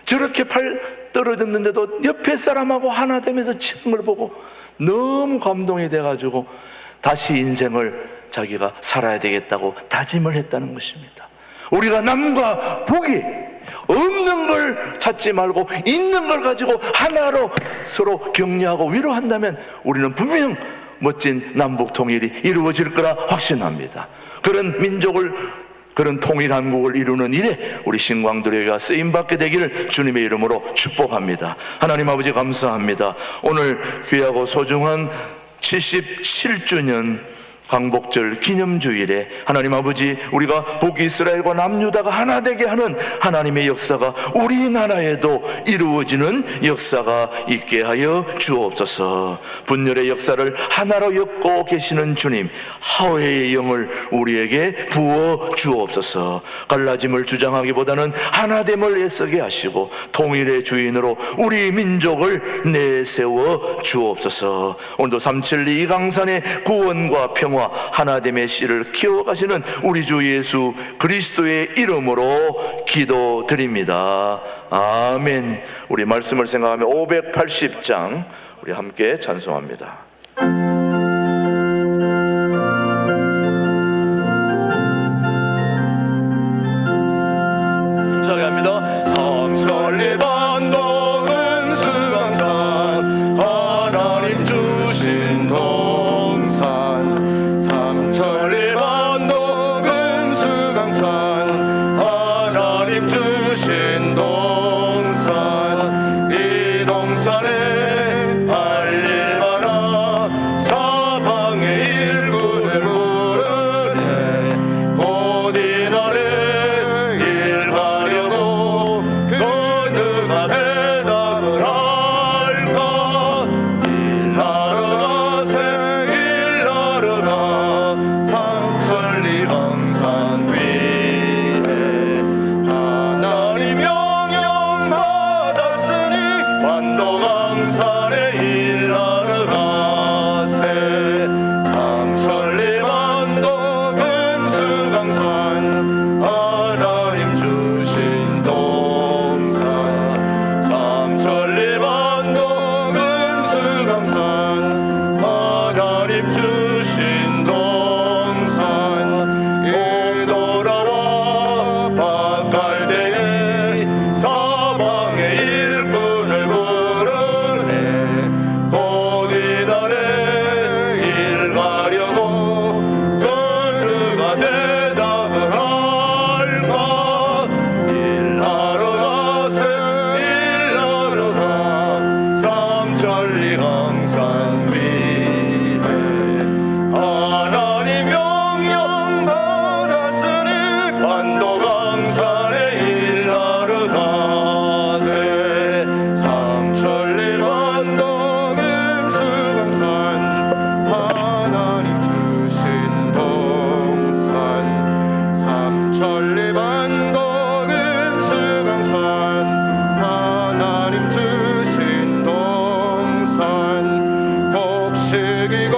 Speaker 1: 저렇게 팔 떨어졌는데도 옆에 사람하고 하나 되면서 치는 걸 보고 너무 감동이 돼가지고 다시 인생을 자기가 살아야 되겠다고 다짐을 했다는 것입니다. 우리가 남과 북이 없는 걸 찾지 말고 있는 걸 가지고 하나로 서로 격려하고 위로한다면 우리는 분명 멋진 남북 통일이 이루어질 거라 확신합니다. 그런 민족을, 그런 통일한국을 이루는 일에 우리 신광두레교가 쓰임받게 되기를 주님의 이름으로 축복합니다. 하나님 아버지 감사합니다. 오늘 귀하고 소중한 77주년 광복절 기념주일에 하나님 아버지, 우리가 북이스라엘과 남유다가 하나 되게 하는 하나님의 역사가 우리나라에도 이루어지는 역사가 있게 하여 주옵소서. 분열의 역사를 하나로 엮고 계시는 주님, 화해의 영을 우리에게 부어 주옵소서. 갈라짐을 주장하기보다는 하나됨을 애쓰게 하시고 통일의 주인으로 우리 민족을 내세워 주옵소서. 오늘도 372 이강산의 구원과 평화, 하나됨의 씨를 키워가시는 우리 주 예수 그리스도의 이름으로 기도드립니다. 아멘. 우리 말씀을 생각하며 580장 우리 함께 찬송합니다. 힘차게 합니다.
Speaker 2: 삼천리반도 금수강산 하나님 주신 동산, 삼천리반도 금수강산 하나님 주신 동산, 이 동산에 알릴 만한 사방의 일꾼을 부르네. 곧 이날에 일하려고 그 누가 대답을 할까. 일하러 가세 일하러라 삼천리 강산 위에 하나님 명령 받았으니 완도강산에 일하러 가세. 삼천리 완도 금수강산 하나님 주신 동산, 삼천리 완도 금수강산 하나님 주신 동산, 이돌아라 바갈대에 사방의 일꾼을 부르네. 곧 이날에 일 가려고 그 누가 대답을 할까. 일하러 가세 일하러 가 삼천리 강산 위에 하나님 명령 받았으니 완도강산에 일하러 가세. 삼천리 완도 금수강산 하나님 주신 동산, 삼천리 완도 금수강산 하나님 주신 동산, 곡식이고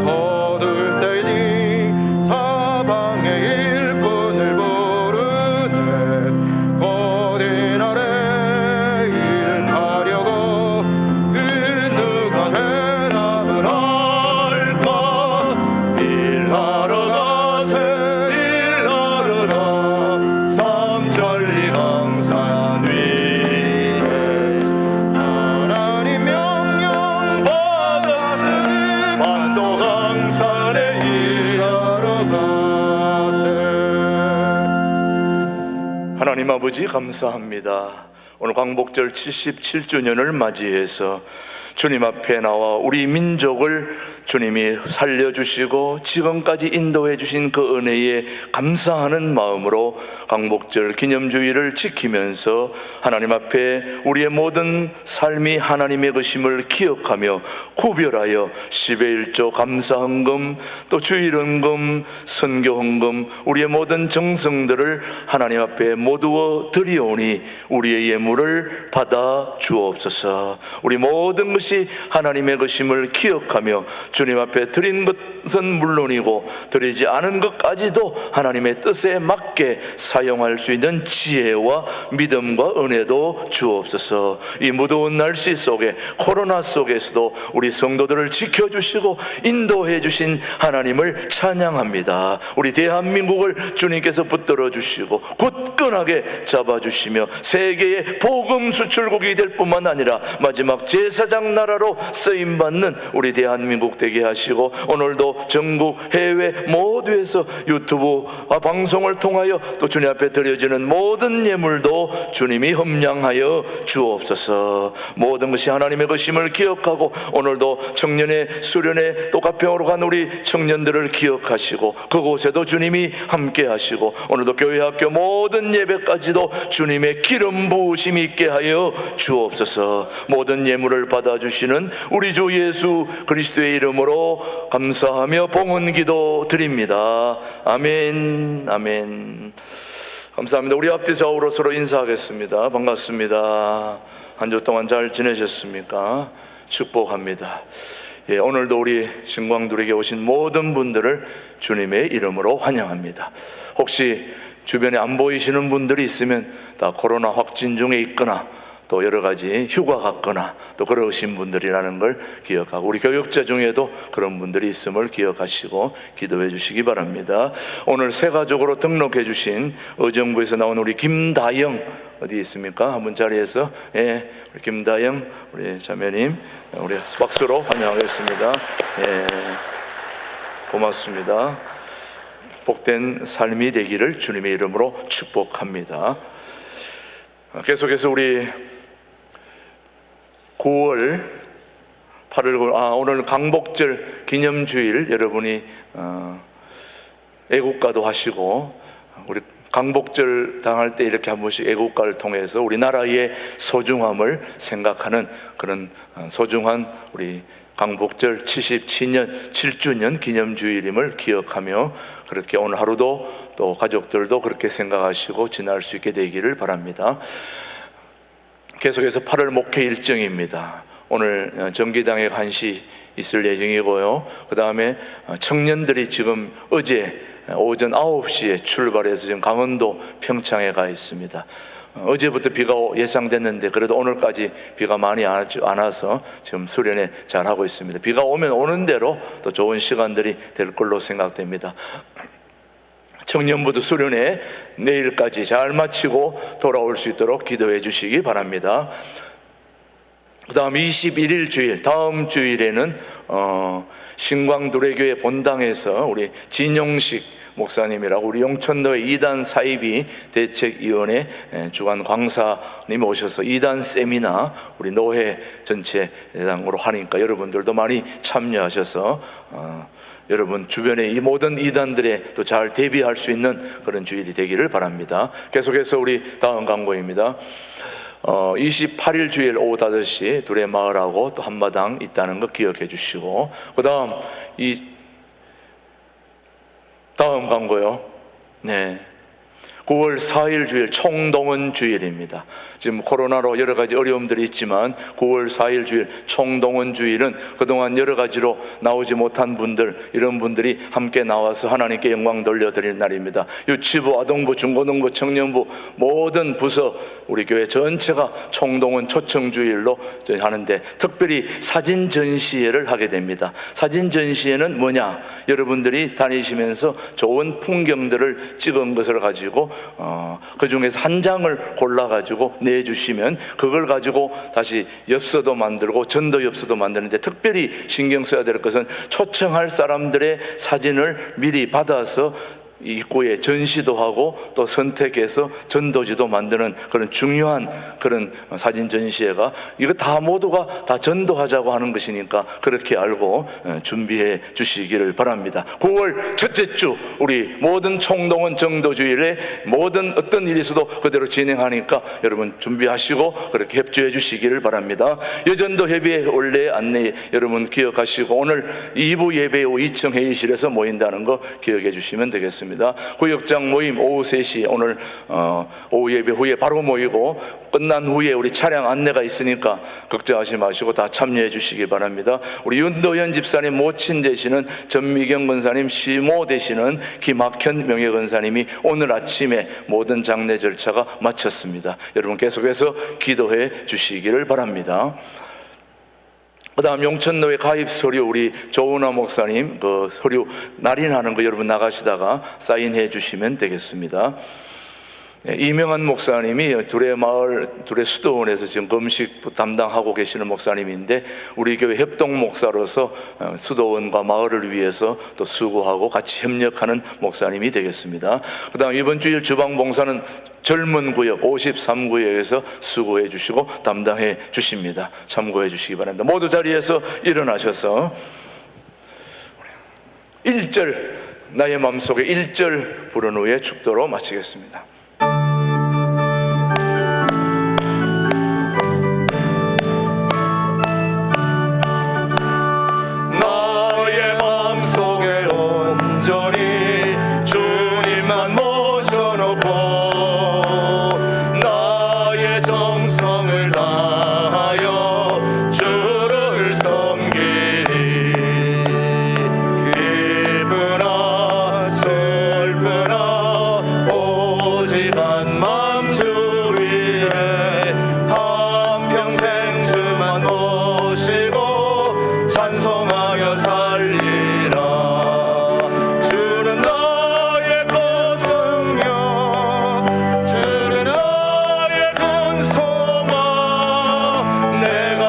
Speaker 2: 거둘 때니 사방의 일꾼을 부르네. 곧 이날에 일하려고 그 누가 대답을 할까. 일하러 가세 일하러라 삼천리 강산 위에 하나님 명령 받았으니 완도강산에 일하러 가세.
Speaker 1: 하나님 아버지, 감사합니다. 오늘 광복절 77주년을 맞이해서 주님 앞에 나와 우리 민족을 주님이 살려주시고 지금까지 인도해 주신 그 은혜에 감사하는 마음으로 광복절 기념주일을 지키면서 하나님 앞에 우리의 모든 삶이 하나님의 것임을 기억하며 구별하여 10의 1조 감사헌금, 또 주일헌금, 선교헌금, 우리의 모든 정성들을 하나님 앞에 모두어 드리오니 우리의 예물을 받아 주옵소서. 우리 모든 것이 하나님의 것임을 기억하며 주님 앞에 드린 것은 물론이고 드리지 않은 것까지도 하나님의 뜻에 맞게 사용할 수 있는 지혜와 믿음과 은혜도 주옵소서. 이 무더운 날씨 속에, 코로나 속에서도 우리 성도들을 지켜주시고 인도해 주신 하나님을 찬양합니다. 우리 대한민국을 주님께서 붙들어 주시고 굳건하게 잡아주시며 세계의 복음 수출국이 될 뿐만 아니라 마지막 제사장 나라로 쓰임받는 우리 대한민국 되게 되게 하시고 오늘도 전국 해외 모두에서 유튜브 방송을 통하여 또 주님 앞에 드려지는 모든 예물도 주님이 험량하여 주옵소서. 모든 것이 하나님의 것임을 기억하고 오늘도 청년의 수련회 또 가평으로 간 우리 청년들을 기억하시고 그곳에도 주님이 함께 하시고 오늘도 교회 학교 모든 예배까지도 주님의 기름 부으심이 있게 하여 주옵소서. 모든 예물을 받아주시는 우리 주 예수 그리스도의 이름으로 감사하며 봉헌기도 드립니다. 아멘. 아멘. 감사합니다. 우리 앞뒤 좌우로 서로 인사하겠습니다. 반갑습니다. 한 주 동안 잘 지내셨습니까? 축복합니다. 예, 오늘도 우리 신광두리에 오신 모든 분들을 주님의 이름으로 환영합니다. 혹시 주변에 안 보이시는 분들이 있으면 다 코로나 확진 중에 있거나 또 여러 가지 휴가 갔거나 또 그러신 분들이라는 걸 기억하고 우리 교육자 중에도 그런 분들이 있음을 기억하시고 기도해 주시기 바랍니다. 오늘 새 가족으로 등록해 주신 의정부에서 나온 우리 김다영 어디 있습니까? 한번 자리에서 예, 우리 김다영 우리 자매님 우리 박수로 환영하겠습니다. 예, 고맙습니다. 복된 삶이 되기를 주님의 이름으로 축복합니다. 계속해서 우리 9월 8월 오늘 강복절 기념주일 여러분이 애국가도 하시고 우리 강복절 당할 때 이렇게 한 번씩 애국가를 통해서 우리나라의 소중함을 생각하는 그런 소중한 우리 강복절 7주년 기념주일임을 기억하며 그렇게 오늘 하루도 또 가족들도 그렇게 생각하시고 지날 수 있게 되기를 바랍니다. 계속해서 8월 목회 일정입니다. 오늘 정기당의 간시 있을 예정이고요. 그 다음에 청년들이 지금 어제 오전 9시에 출발해서 지금 강원도 평창에 가 있습니다. 어제부터 비가 예상됐는데 그래도 오늘까지 비가 많이 안 와서 지금 수련회 잘 하고 있습니다. 비가 오면 오는 대로 또 좋은 시간들이 될 걸로 생각됩니다. 청년부도 수련회 내일까지 잘 마치고 돌아올 수 있도록 기도해 주시기 바랍니다. 그 다음 21일 주일 다음 주일에는 신광두레교회 본당에서 우리 진용식 목사님이라고 우리 용천노회 2단 사이비 대책위원회 주관 광사님 오셔서 2단 세미나 우리 노회 전체당으로 하니까 여러분들도 많이 참여하셔서 여러분 주변에 이 모든 이단들에 또 잘 대비할 수 있는 그런 주일이 되기를 바랍니다. 계속해서 우리 다음 광고입니다. 28일 주일 오후 5시 둘의 마을하고 또 한마당 있다는 거 기억해 주시고 그 다음 다음 광고요. 네. 9월 4일 주일 총동원 주일입니다. 지금 코로나로 여러 가지 어려움들이 있지만 9월 4일 주일 총동원 주일은 그동안 여러 가지로 나오지 못한 분들 이런 분들이 함께 나와서 하나님께 영광 돌려드리는 날입니다. 유치부, 아동부, 중고등부, 청년부 모든 부서 우리 교회 전체가 총동원 초청 주일로 하는데 특별히 사진 전시회를 하게 됩니다. 사진 전시회는 뭐냐? 여러분들이 다니시면서 좋은 풍경들을 찍은 것을 가지고 그 중에서 한 장을 골라가지고 내주시면 그걸 가지고 다시 엽서도 만들고 전도 엽서도 만드는데 특별히 신경 써야 될 것은 초청할 사람들의 사진을 미리 받아서 입구에 전시도 하고 또 선택해서 전도지도 만드는 그런 중요한 그런 사진 전시회가 이거 다 모두가 다 전도하자고 하는 것이니까 그렇게 알고 준비해 주시기를 바랍니다. 9월 첫째 주 우리 모든 총동원 정도주일에 모든 어떤 일이 있어도 그대로 진행하니까 여러분 준비하시고 그렇게 협조해 주시기를 바랍니다. 여전도 협의회 원래 안내 여러분 기억하시고 오늘 2부 예배 후 2층 회의실에서 모인다는 거 기억해 주시면 되겠습니다. 구역장 모임 오후 3시 오늘 오후 예배 후에 바로 모이고 끝난 후에 우리 차량 안내가 있으니까 걱정하지 마시고 다 참여해 주시기 바랍니다. 우리 윤도현 집사님 모친 되시는 전미경 권사님 시모 되시는 김학현 명예권사님이 오늘 아침에 모든 장례 절차가 마쳤습니다. 여러분 계속해서 기도해 주시기를 바랍니다. 그 다음 용천노회 가입 서류 우리 조은아 목사님 그 서류 날인하는 거 여러분 나가시다가 사인해 주시면 되겠습니다. 이명한 목사님이 둘의 수도원에서 지금 금식 담당하고 계시는 목사님인데 우리 교회 협동 목사로서 수도원과 마을을 위해서 또 수고하고 같이 협력하는 목사님이 되겠습니다. 그 다음 이번 주일 주방봉사는 젊은 구역 53구역에서 수고해 주시고 담당해 주십니다. 참고해 주시기 바랍니다. 모두 자리에서 일어나셔서 1절, 나의 마음속에 1절 부른 후에 축도로 마치겠습니다.
Speaker 2: 나의 마음속에 온전히 주님만 모셔놓고 나의 정성을 다하여 주를 섬기리. 기쁘나 슬프나 오직 한 마음 주 위에 한평생 주만 모시고 찬송하여 살리라. 주는 나의 보승력, 주는 나의 큰 소망. 내가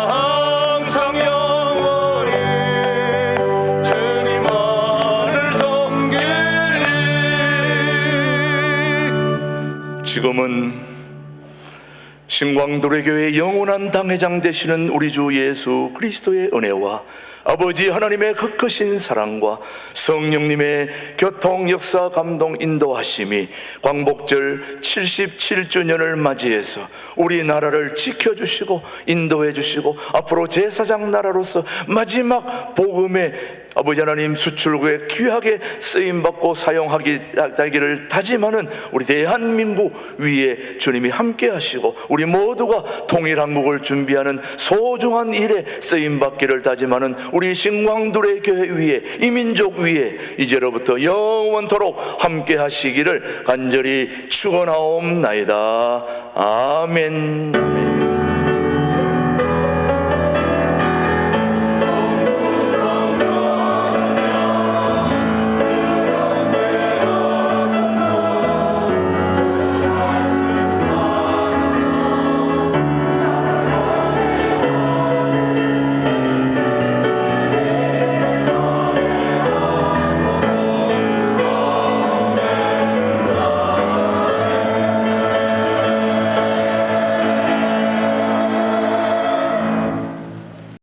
Speaker 2: 항상 영원히 주님만을 섬기리.
Speaker 1: 지금은 신광도래 교회 영원한 당회장 되시는 우리 주 예수 그리스도의 은혜와 아버지 하나님의 그 크신 사랑과 성령님의 교통, 역사, 감동, 인도하심이 광복절 77주년을 맞이해서 우리나라를 지켜주시고 인도해 주시고 앞으로 제사장 나라로서 마지막 복음의 아버지 하나님 수출구에 귀하게 쓰임받고 사용하기를 다짐하는 우리 대한민국 위에 주님이 함께 하시고 우리 모두가 통일한국을 준비하는 소중한 일에 쓰임받기를 다짐하는 우리 신광두레 교회 위에, 이 민족 위에 이제로부터 영원토록 함께 하시기를 간절히 축원하옵나이다. 아멘.